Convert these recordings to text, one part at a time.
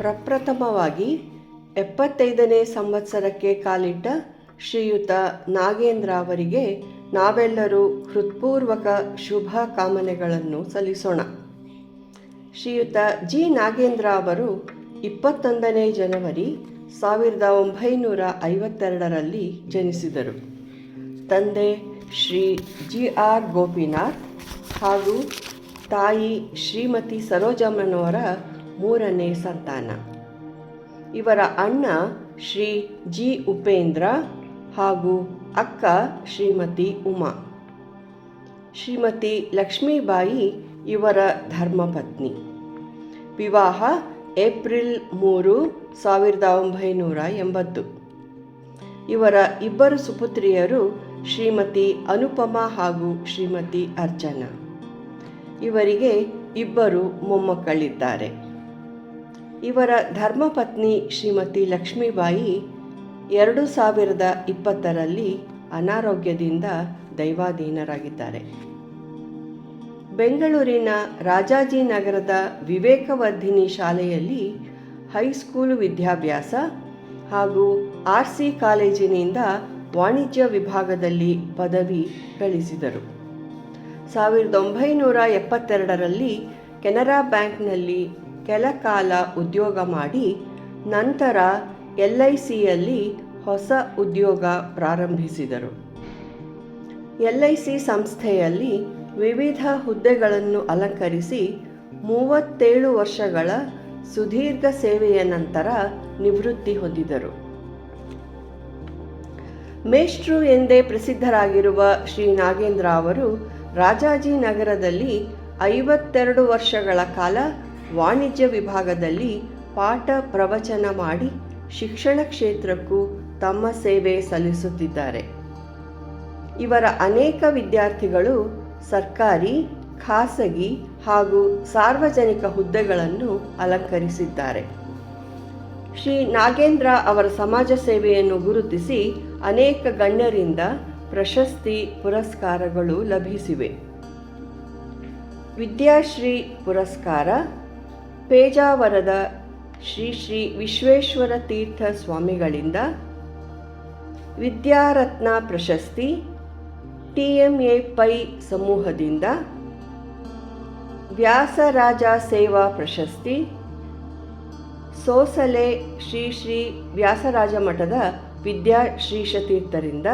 ಪ್ರಪ್ರಥಮವಾಗಿ 75ನೇ ಸಂವತ್ಸರಕ್ಕೆ ಕಾಲಿಟ್ಟ ಶ್ರೀಯುತ ನಾಗೇಂದ್ರ ಅವರಿಗೆ ನಾವೆಲ್ಲರೂ ಹೃತ್ಪೂರ್ವಕ ಶುಭ ಕಾಮನೆಗಳನ್ನು ಸಲ್ಲಿಸೋಣ. ಶ್ರೀಯುತ ಜಿ ನಾಗೇಂದ್ರ ಅವರು 21ನೇ ಜನವರಿ 1952ರಲ್ಲಿ ಜನಿಸಿದರು. ತಂದೆ ಶ್ರೀ ಜಿ ಆರ್ ಗೋಪಿನಾಥ್ ಹಾಗೂ ತಾಯಿ ಶ್ರೀಮತಿ ಸರೋಜಮ್ಮನವರ 3ನೇ ಸಂತಾನ. ಇವರ ಅಣ್ಣ ಶ್ರೀ ಜಿ ಉಪೇಂದ್ರ ಹಾಗೂ ಅಕ್ಕ ಶ್ರೀಮತಿ ಉಮಾ. ಶ್ರೀಮತಿ ಲಕ್ಷ್ಮೀಬಾಯಿ ಇವರ ಧರ್ಮಪತ್ನಿ. ವಿವಾಹ ಏಪ್ರಿಲ್ 3, 1980. ಇವರ ಇಬ್ಬರು ಸುಪುತ್ರಿಯರು ಶ್ರೀಮತಿ ಅನುಪಮಾ ಹಾಗೂ ಶ್ರೀಮತಿ ಅರ್ಚನಾ. ಇವರಿಗೆ ಇಬ್ಬರು ಮೊಮ್ಮಕ್ಕಳಿದ್ದಾರೆ. ಇವರ ಧರ್ಮಪತ್ನಿ ಶ್ರೀಮತಿ ಲಕ್ಷ್ಮೀಬಾಯಿ 2020ರಲ್ಲಿ ಅನಾರೋಗ್ಯದಿಂದ ದೈವಾಧೀನರಾಗಿದ್ದಾರೆ. ಬೆಂಗಳೂರಿನ ರಾಜಾಜಿನಗರದ ವಿವೇಕವರ್ಧಿನಿ ಶಾಲೆಯಲ್ಲಿ ಹೈಸ್ಕೂಲು ವಿದ್ಯಾಭ್ಯಾಸ ಹಾಗೂ RC ಕಾಲೇಜಿನಿಂದ ವಾಣಿಜ್ಯ ವಿಭಾಗದಲ್ಲಿ ಪದವಿ ಗಳಿಸಿದರು. 1972ರಲ್ಲಿ ಕೆನರಾ ಬ್ಯಾಂಕ್ನಲ್ಲಿ ಕೆಲಕಾಲ ಉದ್ಯೋಗ ಮಾಡಿ ನಂತರ LICಯಲ್ಲಿ ಹೊಸ ಉದ್ಯೋಗ ಪ್ರಾರಂಭಿಸಿದರು. LIC ಸಂಸ್ಥೆಯಲ್ಲಿ ವಿವಿಧ ಹುದ್ದೆಗಳನ್ನು ಅಲಂಕರಿಸಿ 37 ವರ್ಷಗಳ ಸುದೀರ್ಘ ಸೇವೆಯ ನಂತರ ನಿವೃತ್ತಿ ಹೊಂದಿದರು. ಮೇಷ್ಟ್ರು ಎಂದೇ ಪ್ರಸಿದ್ಧರಾಗಿರುವ ಶ್ರೀ ನಾಗೇಂದ್ರ ಅವರು ರಾಜಾಜಿನಗರದಲ್ಲಿ 52 ವರ್ಷಗಳ ಕಾಲ ವಾಣಿಜ್ಯ ವಿಭಾಗದಲ್ಲಿ ಪಾಠ ಪ್ರವಚನ ಮಾಡಿ ಶಿಕ್ಷಣ ಕ್ಷೇತ್ರಕ್ಕೂ ತಮ್ಮ ಸೇವೆ ಸಲ್ಲಿಸುತ್ತಿದ್ದಾರೆ. ಇವರ ಅನೇಕ ವಿದ್ಯಾರ್ಥಿಗಳು ಸರ್ಕಾರಿ, ಖಾಸಗಿ ಹಾಗೂ ಸಾರ್ವಜನಿಕ ಹುದ್ದೆಗಳನ್ನು ಅಲಂಕರಿಸಿದ್ದಾರೆ. ಶ್ರೀ ನಾಗೇಂದ್ರ ಅವರ ಸಮಾಜ ಸೇವೆಯನ್ನು ಗುರುತಿಸಿ ಅನೇಕ ಗಣ್ಯರಿಂದ ಪ್ರಶಸ್ತಿ ಪುರಸ್ಕಾರಗಳು ಲಭಿಸಿವೆ. ವಿದ್ಯಾಶ್ರೀ ಪುರಸ್ಕಾರ, ಪೇಜಾವರದ ಶ್ರೀ ಶ್ರೀ ವಿಶ್ವೇಶ್ವರ ತೀರ್ಥ ಸ್ವಾಮಿಗಳಿಂದ, ವಿದ್ಯಾರತ್ನ ಪ್ರಶಸ್ತಿ TMA ಪೈ ಸಮೂಹದಿಂದ, ವ್ಯಾಸರಾಜ ಸೇವಾ ಪ್ರಶಸ್ತಿ, ಸೋಸಲೆ ಶ್ರೀ ಶ್ರೀ ವ್ಯಾಸರಾಜ ಮಠದ ವಿದ್ಯಾಶ್ರೀಷತೀರ್ಥರಿಂದ,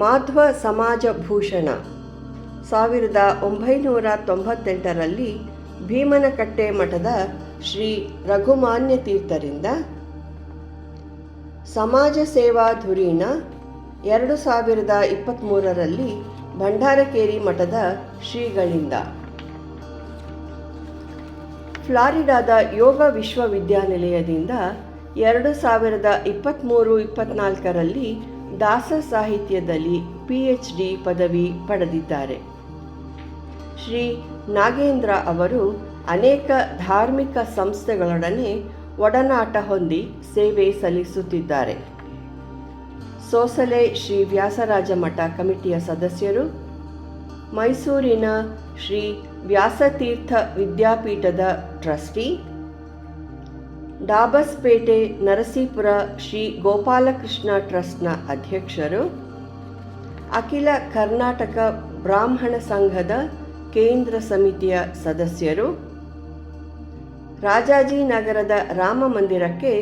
ಮಾಧ್ವ ಸಮಾಜ ಭೂಷಣ 1998ರಲ್ಲಿ ಭೀಮನಕಟ್ಟೆ ಮಠದ ಶ್ರೀ ರಘುಮಾನ್ಯ ತೀರ್ಥರಿಂದ, ಸಮಾಜ ಸೇವಾ ಧುರೀಣ 2023ರಲ್ಲಿ ಭಂಡಾರಕೇರಿ ಮಠದ ಶ್ರೀಗಳಿಂದ, ಫ್ಲಾರಿಡಾದ ಯೋಗ ವಿಶ್ವವಿದ್ಯಾನಿಲಯದಿಂದ 2023-24ರಲ್ಲಿ ದಾಸ ಸಾಹಿತ್ಯದಲ್ಲಿ PhD ಪದವಿ ಪಡೆದಿದ್ದಾರೆ. ಶ್ರೀ ನಾಗೇಂದ್ರ ಅವರು ಅನೇಕ ಧಾರ್ಮಿಕ ಸಂಸ್ಥೆಗಳೊಡನೆ ಒಡನಾಟ ಹೊಂದಿ ಸೇವೆ ಸಲ್ಲಿಸುತ್ತಿದ್ದಾರೆ. ಸೋಸಲೆ ಶ್ರೀ ವ್ಯಾಸರಾಜ ಮಠ ಕಮಿಟಿಯ ಸದಸ್ಯರು, ಮೈಸೂರಿನ ಶ್ರೀ ವ್ಯಾಸತೀರ್ಥ ವಿದ್ಯಾಪೀಠದ ಟ್ರಸ್ಟಿ, ಡಾಬಸ್ಪೇಟೆ ನರಸೀಪುರ ಶ್ರೀ ಗೋಪಾಲಕೃಷ್ಣ ಟ್ರಸ್ಟ್ನ ಅಧ್ಯಕ್ಷರು, ಅಖಿಲ ಕರ್ನಾಟಕ ಬ್ರಾಹ್ಮಣ ಸಂಘದ ಕೇಂದ್ರ ಸಮಿತಿಯ ಸದಸ್ಯರು, ರಾಜಾಜಿನಗರದ ರಾಮ ಮಂದಿರಕ್ಕೆ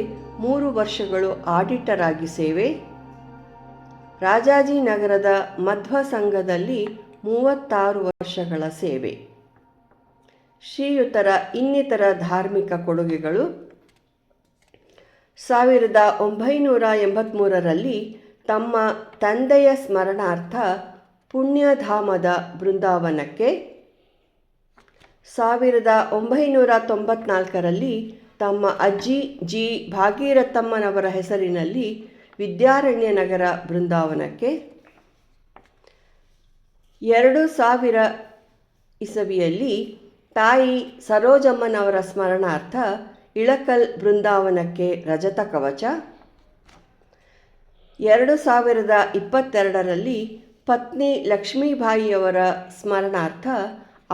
3 ವರ್ಷಗಳು ಆಡಿಟರ್ ಆಗಿ ಸೇವೆ, ರಾಜಾಜಿನಗರದ ಮಧ್ವ ಸಂಘದಲ್ಲಿ 36 ವರ್ಷಗಳ ಸೇವೆ. ಶ್ರೀಯುತರ ಇನ್ನಿತರ ಧಾರ್ಮಿಕ ಕೊಡುಗೆಗಳು: 1983ರಲ್ಲಿ ತಮ್ಮ ತಂದೆಯ ಸ್ಮರಣಾರ್ಥ ಪುಣ್ಯಧಾಮದ ಬೃಂದಾವನಕ್ಕೆ, 1994ರಲ್ಲಿ ತಮ್ಮ ಅಜ್ಜಿ ಜಿ ಭಾಗೀರಥಮ್ಮನವರ ಹೆಸರಿನಲ್ಲಿ ವಿದ್ಯಾರಣ್ಯನಗರ ಬೃಂದಾವನಕ್ಕೆ, 2000 ಇಸವಿಯಲ್ಲಿ ತಾಯಿ ಸರೋಜಮ್ಮನವರ ಸ್ಮರಣಾರ್ಥ ಇಳಕಲ್ ಬೃಂದಾವನಕ್ಕೆ ರಜತ ಕವಚ, 2022ರಲ್ಲಿ ಪತ್ನಿ ಲಕ್ಷ್ಮೀಬಾಯಿಯವರ ಸ್ಮರಣಾರ್ಥ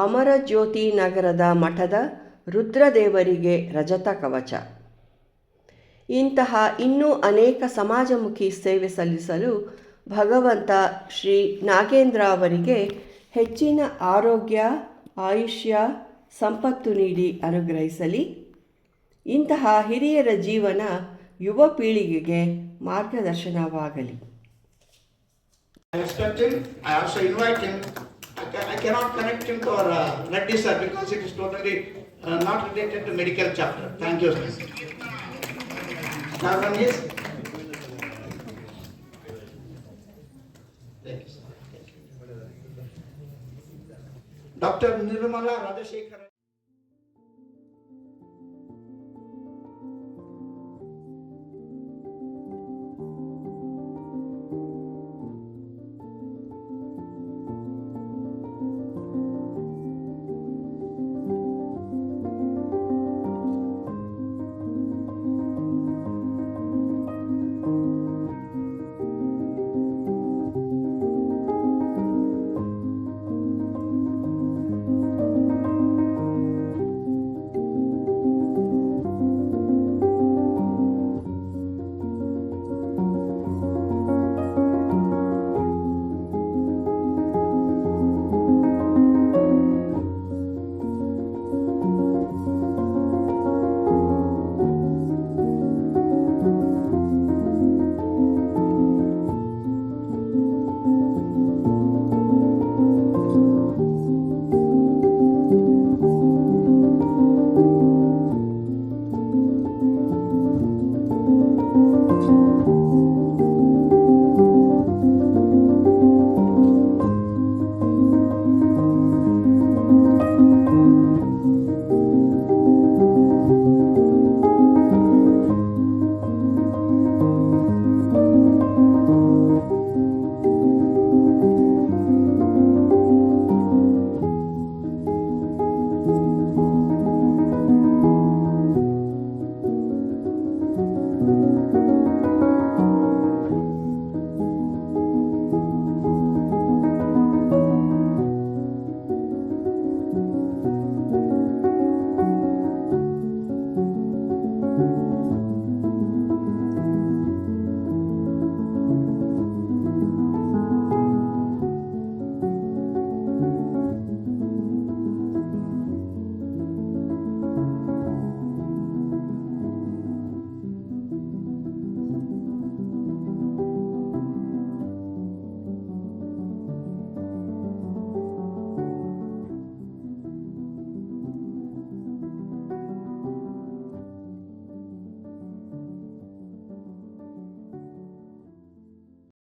ಅಮರಜ್ಯೋತಿ ನಗರದ ಮಠದ ರುದ್ರದೇವರಿಗೆ ರಜತ ಕವಚ. ಇಂತಹ ಇನ್ನೂ ಅನೇಕ ಸಮಾಜಮುಖಿ ಸೇವೆ ಸಲ್ಲಿಸಲು ಭಗವಂತ ಶ್ರೀ ನಾಗೇಂದ್ರ ಅವರಿಗೆ ಹೆಚ್ಚಿನ ಆರೋಗ್ಯ, ಆಯುಷ್ಯ, ಸಂಪತ್ತು ನೀಡಿ ಅನುಗ್ರಹಿಸಲಿ. ಇಂತಹ ಹಿರಿಯರ ಜೀವನ ಯುವ ಪೀಳಿಗೆಗೆ ಮಾರ್ಗದರ್ಶನವಾಗಲಿ. I respect him. I also invite him. I cannot connect him to our Reddy sir because it is totally not related to medical chapter. Thank you, sir. Now from his. Thank you, sir. Dr. Nirmala Radhashekar.